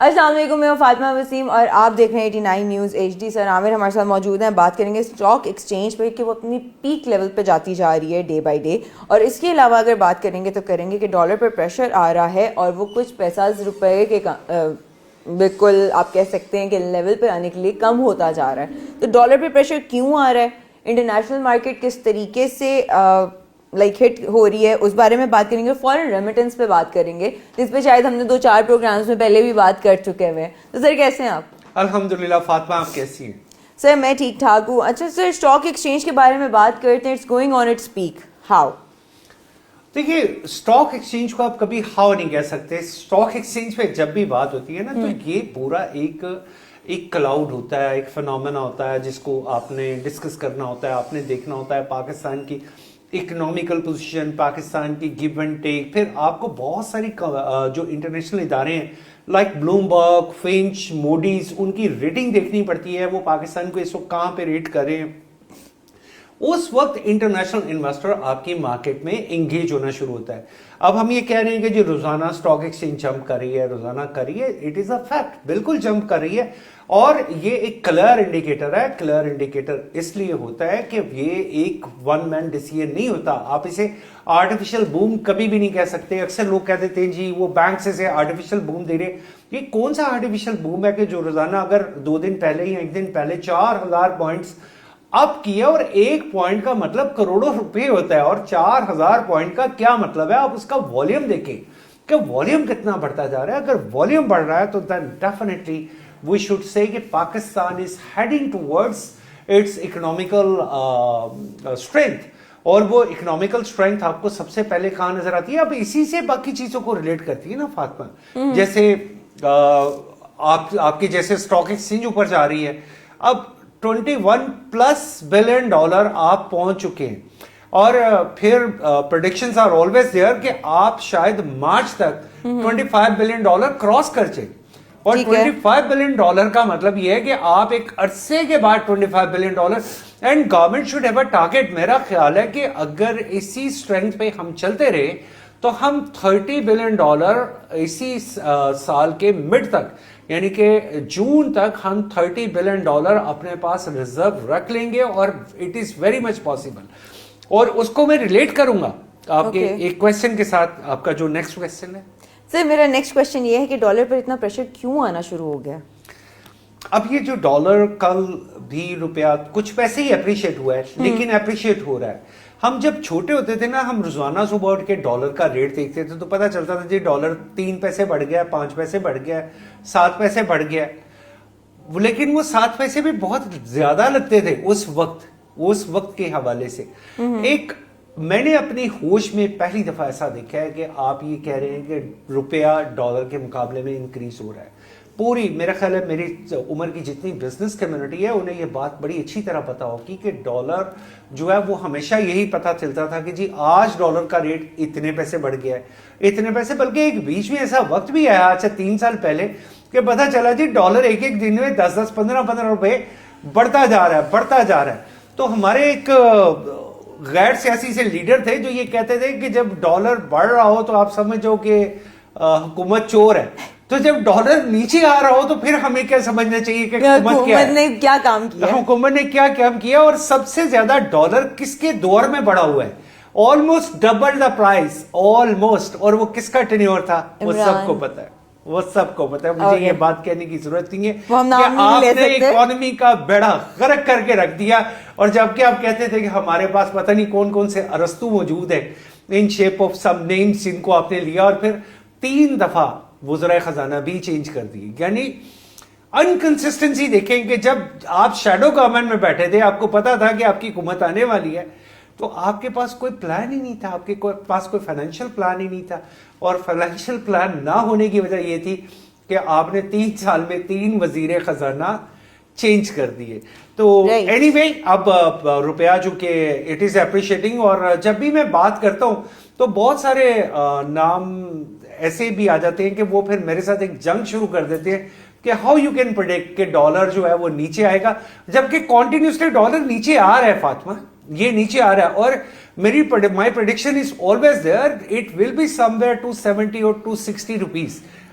السلام علیکم، میں ہوں فاطمہ وسیم اور آپ دیکھ رہے ہیں 89 نیوز HD۔ سر عامر ہمارے ساتھ موجود ہیں، بات کریں گے اسٹاک ایکسچینج پہ کہ وہ اپنی پیک لیول پہ جاتی جا رہی ہے ڈے بائی ڈے، اور اس کے علاوہ اگر بات کریں گے تو کریں گے کہ ڈالر پر پریشر آ رہا ہے اور وہ کچھ پیسہ روپے کے بالکل آپ کہہ سکتے ہیں کہ لیول پہ آنے کے لیے کم ہوتا جا رہا ہے۔ تو ڈالر پہ پریشر کیوں آ رہا ہے، انٹرنیشنل مارکیٹ کس طریقے سے ہٹ ہو رہی ہے، اس بارے میں بات کریں گے۔ فورن ریمیٹنس پہ بات کریں گے جس پہ شاید ہم نے 2-4 پروگرامز میں پہلے بھی بات کر چکے ہوئے ہیں۔ تو سر کیسے ہیں آپ؟ الحمدللہ فاطمہ، آپ کیسی ہیں؟ سر میں ٹھیک ٹھاک ہوں۔ اچھا سر، اسٹاک ایکسچینج کے بارے میں بات کرتے ہیں، it's going on its peak, how? دیکھیے، اسٹاک ایکسچینج کو آپ کبھی ہاؤ نہیں کہہ سکتے۔ اسٹاک ایکسچینج پہ جب بھی بات ہوتی ہے نا تو یہ پورا ایک کلاؤڈ ہوتا ہے، ایک فنومینا ہوتا ہے جس کو آپ نے ڈسکس کرنا ہوتا ہے، آپ نے دیکھنا ہوتا ہے پاکستان کی اکنامیکل پوزیشن، پاکستان کی گیو اینڈ ٹیک، پھر آپ کو بہت ساری جو انٹرنیشنل ادارے ہیں لائک بلومبرگ، فنچ، موڈیز، ان کی ریٹنگ دیکھنی پڑتی ہے، وہ پاکستان کو اس وقت کہاں پہ ریٹ کر رہے ہیں۔ اس وقت انٹرنیشنل انویسٹر آپ کی مارکیٹ میں انگیج ہونا شروع ہوتا ہے۔ اب ہم یہ کہہ رہے ہیں کہ جو روزانہ اسٹاک ایکسچینج جمپ کر رہی ہے، روزانہ کر رہی ہے، اٹ از اے فیکٹ، بالکل جمپ کر رہی ہے، اور یہ ایک کلیئر انڈیکیٹر ہے۔ کلیئر انڈیکیٹر اس لیے ہوتا ہے کہ یہ ایک ون مین ڈیسیژن نہیں ہوتا، آپ اسے آرٹیفیشل بوم کبھی بھی نہیں کہہ سکتے۔ اکثر لوگ کہہ دیتے ہیں جی وہ بینک سے آرٹیفیشل بوم دے رہے، یہ کون سا آرٹیفیشل بوم ہے کہ جو روزانہ اگر 2 دن پہلے یا 1 دن پہلے 4000 پوائنٹس اپ کیا، اور 1 پوائنٹ کا مطلب کروڑوں روپے ہوتا ہے، اور 4000 پوائنٹ کا کیا مطلب ہے؟ آپ اس کا والیوم دیکھیں کہ والیوم کتنا بڑھتا جا رہا ہے۔ اگر والیوم بڑھ رہا ہے تو then definitely we should say کہ Pakistan is heading towards its economical strength، اور وہ اکنامیکل اسٹرینتھ آپ کو سب سے پہلے کہاں نظر آتی ہے؟ اب اسی سے باقی چیزوں کو ریلیٹ کرتی ہے نا فاطمہ، جیسے آپ کی جیسے اسٹاک ایکسچینج اوپر جا رہی ہے، اب 21+ بلین ڈالر آپ پہنچ چکے ہیں، اور پھر پریڈکشنز آر آلویز دیئر کہ آپ شاید مارچ تک 25 بلین ڈالر کراس کر جائیں، اور 25 بلین ڈالر کا مطلب یہ ہے کہ آپ ایک عرصے کے بعد 25 billion dollar, and government should have a target. میرا خیال ہے کہ اگر اسی اسٹرینتھ پہ ہم چلتے رہے تو ہم 30 بلین ڈالر اسی سال کے مڈ تک، یعنی کہ جون تک ہم 30 بلین ڈالر اپنے پاس ریزرو رکھ لیں گے، اور it is very much possible. اور اس کو میں ریلیٹ کروں گا آپ کے ایک کویسچن کے ساتھ، آپ کا جو نیکسٹ کویسچن ہے۔ سر میرا نیکسٹ کویسچن یہ ہے کہ ڈالر پر اتنا پریشر کیوں آنا شروع ہو گیا؟ اب یہ جو ڈالر، کل بھی روپیہ کچھ پیسے ہی اپریشیٹ ہوا ہے، لیکن اپریشیٹ ہو رہا ہے۔ ہم جب چھوٹے ہوتے تھے نا، ہم روزانہ صبح اٹھ کے ڈالر کا ریٹ دیکھتے تھے تو پتہ چلتا تھا جی ڈالر 3 پیسے بڑھ گیا، 5 پیسے بڑھ گیا، 7 پیسے بڑھ گیا، لیکن وہ 7 پیسے بھی بہت زیادہ لگتے تھے اس وقت کے حوالے سے۔ ایک میں نے اپنی ہوش میں پہلی دفعہ ایسا دیکھا ہے کہ آپ یہ کہہ رہے ہیں کہ روپیہ ڈالر کے مقابلے میں انکریز ہو رہا ہے۔ پوری میرا خیال ہے میری عمر کی جتنی بزنس کمیونٹی ہے انہیں یہ بات بڑی اچھی طرح پتا ہوگی کہ ڈالر جو ہے وہ ہمیشہ یہی پتا چلتا تھا کہ جی آج ڈالر کا ریٹ اتنے پیسے بڑھ گیا ہے، اتنے پیسے، بلکہ ایک بیچ میں ایسا وقت بھی آیا، اچھا 3 سال پہلے، کہ پتا چلا جی ڈالر ایک دن میں 10-10 15-15 روپے بڑھتا جا رہا ہے۔ تو ہمارے ایک غیر سیاسی سے لیڈر تھے جو یہ کہتے تھے کہ جب ڈالر بڑھ رہا ہو تو آپ سمجھو کہ حکومت چور ہے، تو جب ڈالر نیچے آ رہا ہو تو پھر ہمیں کیا سمجھنا چاہیے کہ حکومت نے کیا کام کیا، حکومت نے کیا کام کیا۔ اور سب سے زیادہ ڈالر کس کے دور میں بڑھا ہوا ہے؟ Almost double the price, almost, اور وہ کس کا ٹینیور تھا؟ وہ سب کو پتا ہے، وہ سب کو پتا ہے، مجھے یہ بات کہنے کی ضرورت نہیں ہے کہ آپ نے اکانومی کا بیڑا غرق کر کے رکھ دیا۔ اور جبکہ آپ کہتے تھے کہ ہمارے پاس پتہ نہیں کون کون سے ارسطو موجود ہیں in shape of some names, جن کو آپ نے لیا اور پھر 3 دفعہ وزرائے خزانہ بھی چینج کر دی۔ یعنی انکنسسٹنسی دیکھیں کہ جب آپ شیڈو گورنمنٹ میں بیٹھے تھے، آپ کو پتا تھا کہ آپ کی حکومت آنے والی ہے، تو آپ کے پاس کوئی پلان ہی نہیں تھا، آپ کے پاس کوئی فائنینشیل پلان ہی نہیں تھا، اور فائنینشیل پلان نہ ہونے کی وجہ یہ تھی کہ آپ نے 3 سال میں 3 وزیر خزانہ چینج کر دیے۔ تو اینی وے، اب روپیہ جو کہ اٹ از اپریشیٹنگ، اور جب بھی میں بات کرتا ہوں تو بہت سارے نام ایسے بھی آ جاتے ہیں کہ وہ پھر میرے ساتھ ایک جنگ شروع کر دیتے ہیں کہ ہاؤ یو کین پریڈکٹ کہ ڈالر جو ہے وہ نیچے آئے گا، جبکہ کنٹینیوسلی ڈالر نیچے آ رہا ہے فاطمہ، یہ نیچے آ رہا ہے، اور my prediction is always there, it will be somewhere ویئر 270 اور 260 روپیز۔